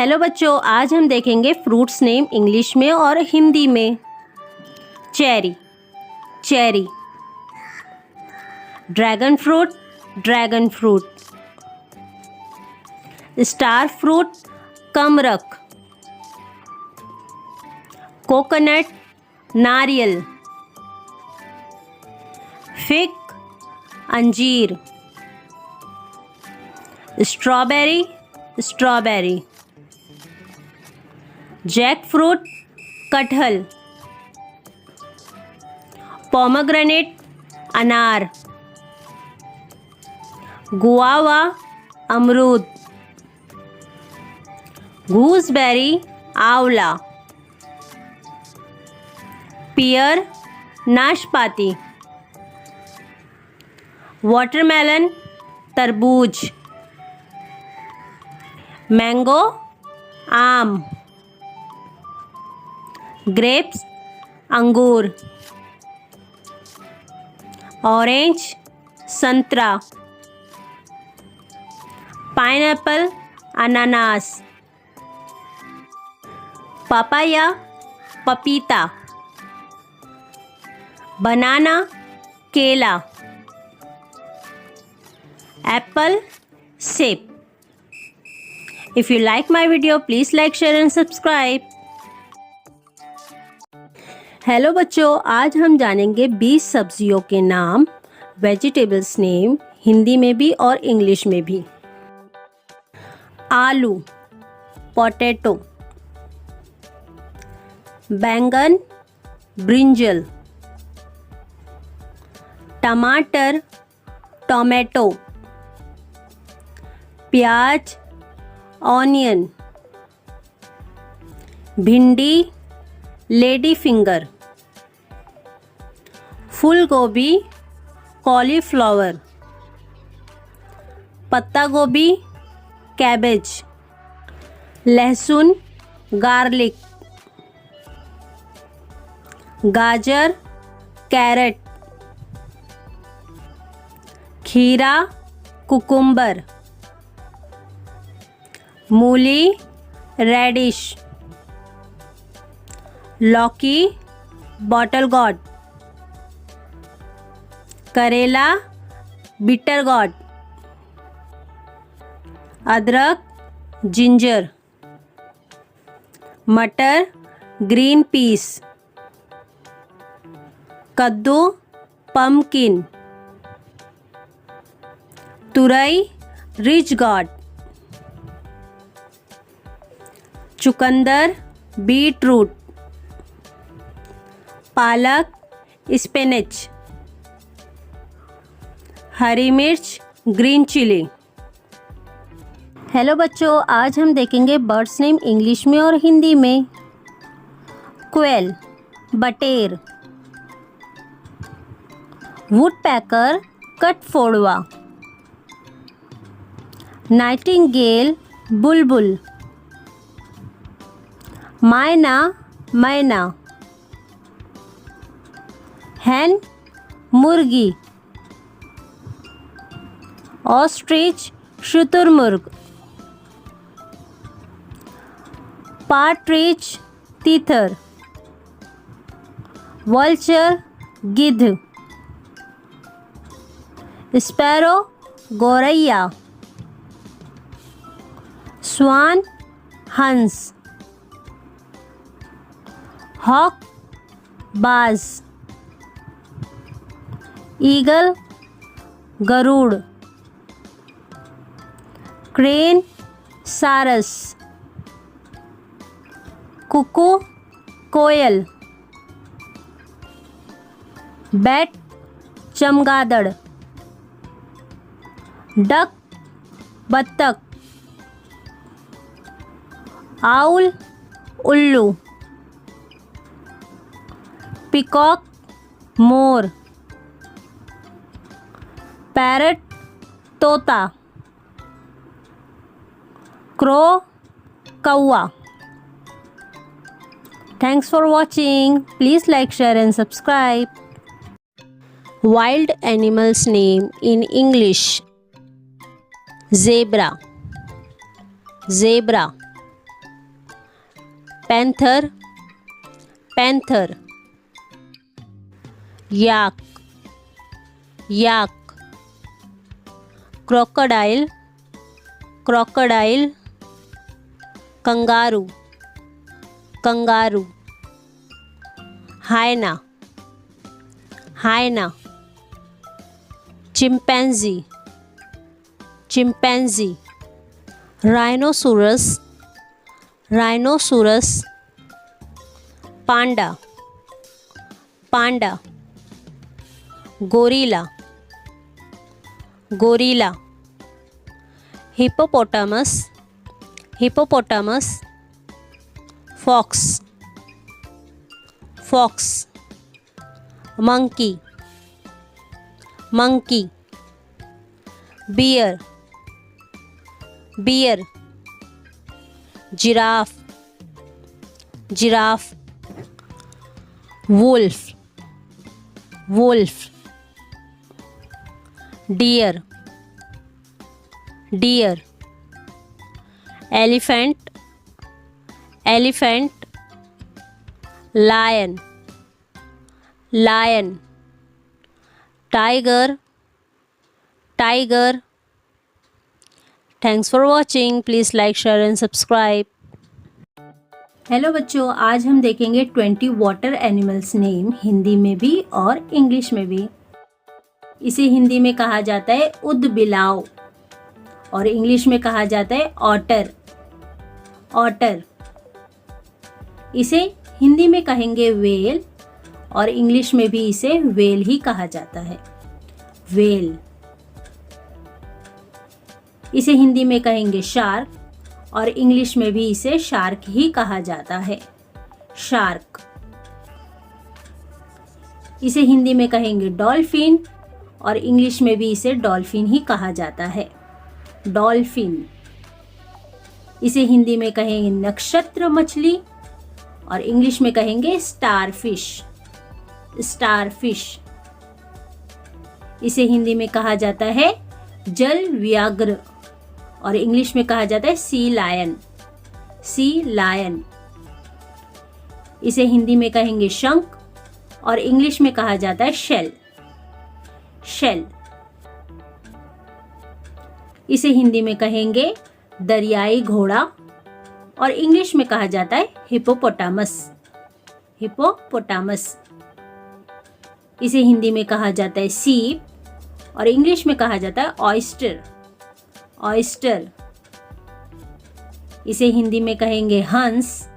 Hello बच्चों, आज हम देखेंगे फ्रूट्स नेम इंग्लिश में और हिंदी में। Cherry, cherry. Dragon fruit, dragon fruit. Star fruit, कमरक। कोकोनट, नारियल। फिग, अंजीर। Strawberry, strawberry. जैक फ्रूट, कटहल। पोमेग्रेनेट, अनार। गुआवा, अमरूद। गूसबेरी, आंवला। पियर, नाशपाती। वाटरमेलन, तरबूज। मैंगो, आम। ग्रेप्स, अंगूर। ऑरेंज, संतरा। पाइनएप्पल, अनानास। पपाया, पपीता। बनाना, केला। एप्पल, सेब। If you like my video, please like, share and subscribe. Hello बच्चों, आज हम जानेंगे 20 सब्जियों के नाम, वेजिटेबल्स नेम, हिंदी में भी और इंग्लिश में भी। आलू, पोटैटो। बैंगन, ब्रिंजल। टमाटर, टोमेटो। प्याज, ऑनियन। भिंडी, लेडी फिंगर। फूल गोभी, कॉलीफ्लावर। पत्ता गोभी, कैबेज। लहसुन, गार्लिक। गाजर, कैरेट। खीरा, कुकुम्बर। मूली, रेडिश। लौकी, बॉटल गॉर्ड। करेला, बिटर गॉर्ड। अदरक, जिंजर। मटर, ग्रीन पीस। कद्दू, पम्पकिन। तुरई, रिच गॉर्ड। चुकंदर, बीटरूट। पालक, स्पिनच। हरी मिर्च, ग्रीन चिली। हेलो बच्चों, आज हम देखेंगे बर्ड्स नेम इंग्लिश में और हिंदी में। क्वेल, बटेर। वुडपैकर, कटफोड़वा। नाइटिंगेल, बुलबुल। मैना, मैना। हैन, मुर्गी। ऑस्ट्रिच, शुतुरमुर्ग। पार्ट्रिज, तीतर। वल्चर, गिद्ध। स्पैरो, गौरैया। स्वान, हंस। हॉक, बाज। ईगल, गरुड़। क्रेन, सारस। कुकू, कोयल। बैट, चमगादड़। डक, बत्तख। आउल, उल्लू। पिकॉक, मोर। पैरट, तोता। क्रो, कौवा। Thanks for watching. Please like, share and subscribe. Wild animals name in English. Zebra, zebra. Panther, panther. Yak, yak. Crocodile, crocodile. Kangaroo, kangaroo. Hyena, hyena. Chimpanzee, chimpanzee. Rhinoceros, rhinoceros. Panda, panda. Gorilla, gorilla. Hippopotamus, hippopotamus. Fox, fox. Monkey, monkey. Bear, bear. Giraffe, giraffe. Wolf, wolf. Deer, deer. Elephant, elephant. Lion, lion. Tiger, tiger. Thanks for watching. Please like, share and subscribe. Hello बच्चों, आज हम देखेंगे 20 water animals name, Hindi में भी और English में भी। इसे हिंदी में कहा जाता है उदबिलाव और इंग्लिश में कहा जाता है ऑटर, ऑटर। इसे हिंदी में कहेंगे वेल और इंग्लिश में भी इसे वेल ही कहा जाता है, वेल। इसे हिंदी में कहेंगे शार्क और इंग्लिश में भी इसे शार्क ही कहा जाता है, शार्क। इसे हिंदी में कहेंगे डॉल्फिन और इंग्लिश में भी इसे डॉल्फिन ही कहा जाता है, डॉल्फिन। इसे हिंदी में कहेंगे नक्षत्र मछली और इंग्लिश में कहेंगे स्टारफिश, स्टारफिश। इसे हिंदी में कहा जाता है जल व्याघ्र और इंग्लिश में कहा जाता है सी लायन, सी लायन। इसे हिंदी में कहेंगे शंख और इंग्लिश में कहा जाता है शेल, शेल। इसे हिंदी में कहेंगे दरियाई घोड़ा और इंग्लिश में कहा जाता है हिप्पोपोटामस, हिप्पोपोटामस। इसे हिंदी में कहा जाता है सीप और इंग्लिश में कहा जाता है ऑयस्टर, ऑयस्टर। इसे हिंदी में कहेंगे हंस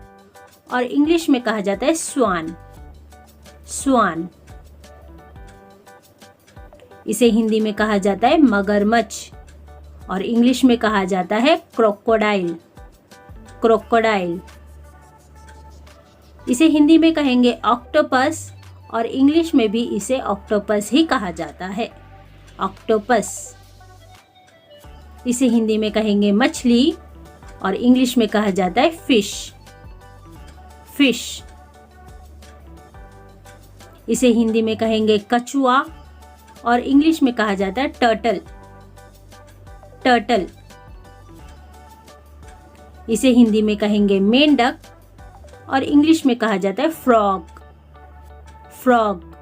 और इंग्लिश में कहा जाता है स्वान, स्वान। इसे हिंदी में कहा जाता है मगरमच्छ और इंग्लिश में कहा जाता है क्रोकोडाइल, क्रोकोडाइल। इसे हिंदी में कहेंगे ऑक्टोपस और इंग्लिश में भी इसे ऑक्टोपस ही कहा जाता है, ऑक्टोपस। इसे हिंदी में कहेंगे मछली और इंग्लिश में कहा जाता है फिश, फिश। इसे हिंदी में कहेंगे कछुआ और इंग्लिश में कहा जाता है टर्टल, टर्टल। इसे हिंदी में कहेंगे मेंढक और इंग्लिश में कहा जाता है फ्रॉग, फ्रॉग।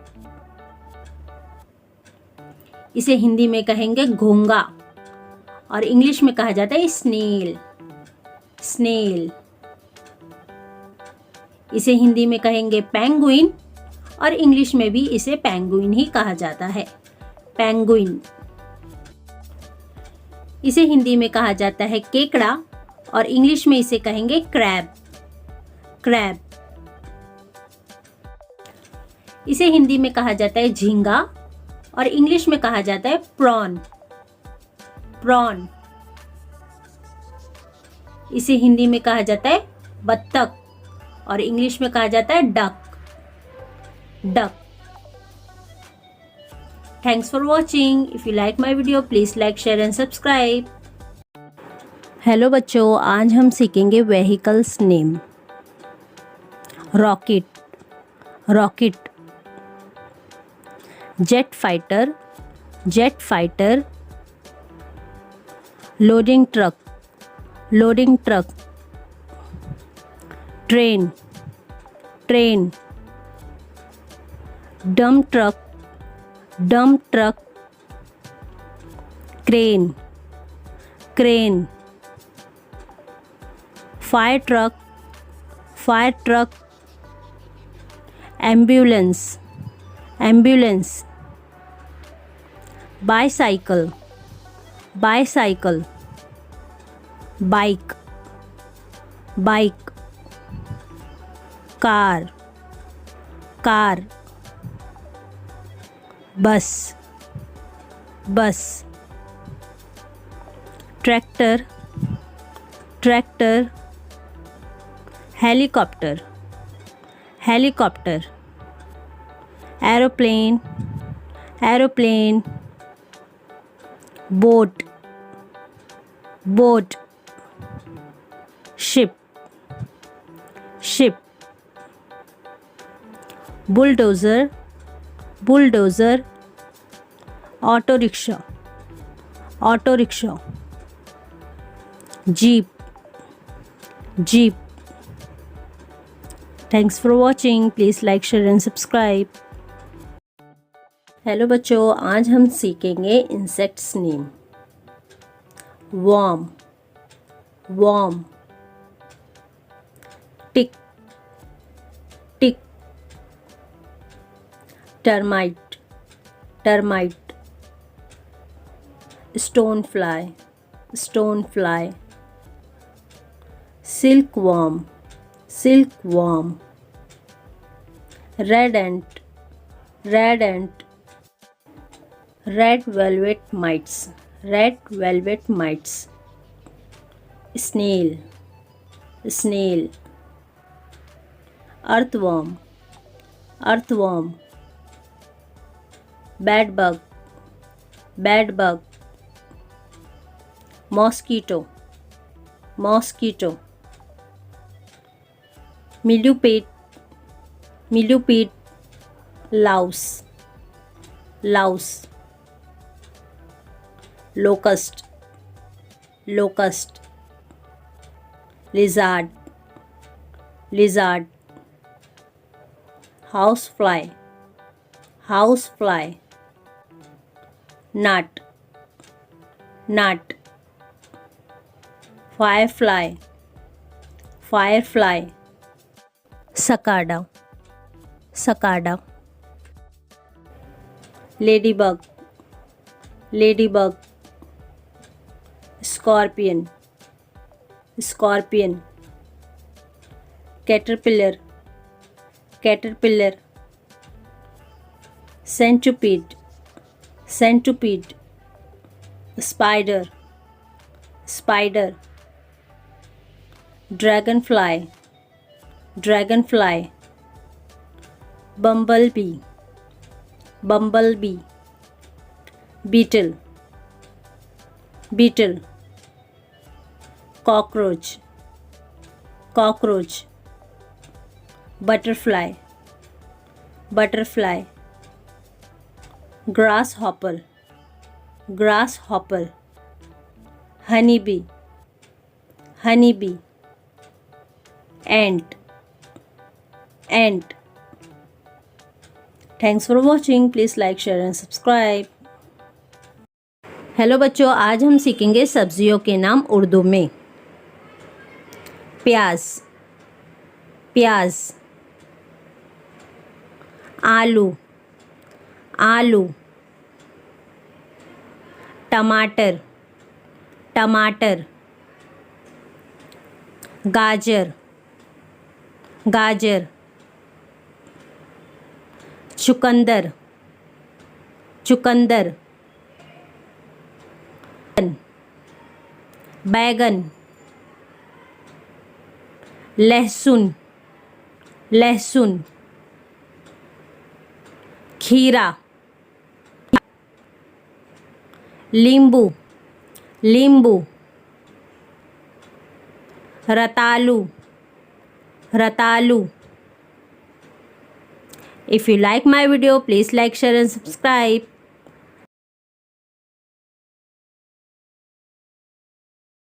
इसे हिंदी में कहेंगे घोंगा और इंग्लिश में कहा जाता है स्नेल, स्नेल। इसे हिंदी में कहेंगे पेंगुइन और इंग्लिश में भी इसे पेंगुइन ही कहा जाता है, पेंगुइन। इसे हिंदी में कहा जाता है केकड़ा और इंग्लिश में इसे कहेंगे क्रैब, क्रैब। इसे हिंदी में कहा जाता है झींगा और इंग्लिश में कहा जाता है प्रॉन, प्रॉन। इसे हिंदी में कहा जाता है बत्तख और इंग्लिश में कहा जाता है duck, duck. Thanks for watching. If you like my video, please like, share and subscribe. Hello बच्चों, आज हम सीखेंगे vehicles name. Rocket, rocket. Jet fighter, jet fighter. Loading truck, loading truck. Train, train. Dump truck, dump truck. Crane, crane. Fire truck, fire truck. Ambulance, ambulance. Bicycle, bicycle. Bike, bike. Car, car. बस, बस. Tractor, tractor. Helicopter, helicopter. Aeroplane, aeroplane. Boat, boat. Ship, ship. Bulldozer, bulldozer. Auto rickshaw, auto rickshaw. Jeep, jeep. Thanks for watching. Please like, share and subscribe. Hello बच्चों, आज हम सीखेंगे insects name. Worm, worm. Tick, tick. Termite, termite. Stone fly, stone fly. Silk worm, silk worm. Red ant, red ant. Red velvet mites, red velvet mites. Snail, snail. Earthworm, earthworm. Bed bug, bed bug. Mosquito, mosquito. Millipede, millipede. Louse, louse. Locust, locust. Lizard, lizard. House fly, house fly. gnat, gnat. Firefly, firefly. Cicada, cicada. Ladybug, ladybug. Scorpion, scorpion. Caterpillar, caterpillar. Centipede, centipede. Spider, spider. Dragonfly, dragonfly. Bumblebee, bumblebee. Beetle, beetle. Cockroach, cockroach. Butterfly, butterfly. Grasshopper, grasshopper. Honeybee, honeybee. Ant, ant. Thanks for watching. Please like, share and subscribe. Hello बच्चों, आज हम सीखेंगे सब्जियों के नाम उर्दू में. प्याज, प्याज. आलू, आलू. टमाटर, टमाटर. गाजर, गाजर. चुकंदर, चुकंदर. बैगन. लहसुन, लहसुन. खीरा. नींबू, नींबू. रतालू, रतालू. If you like my video, please like, share and subscribe.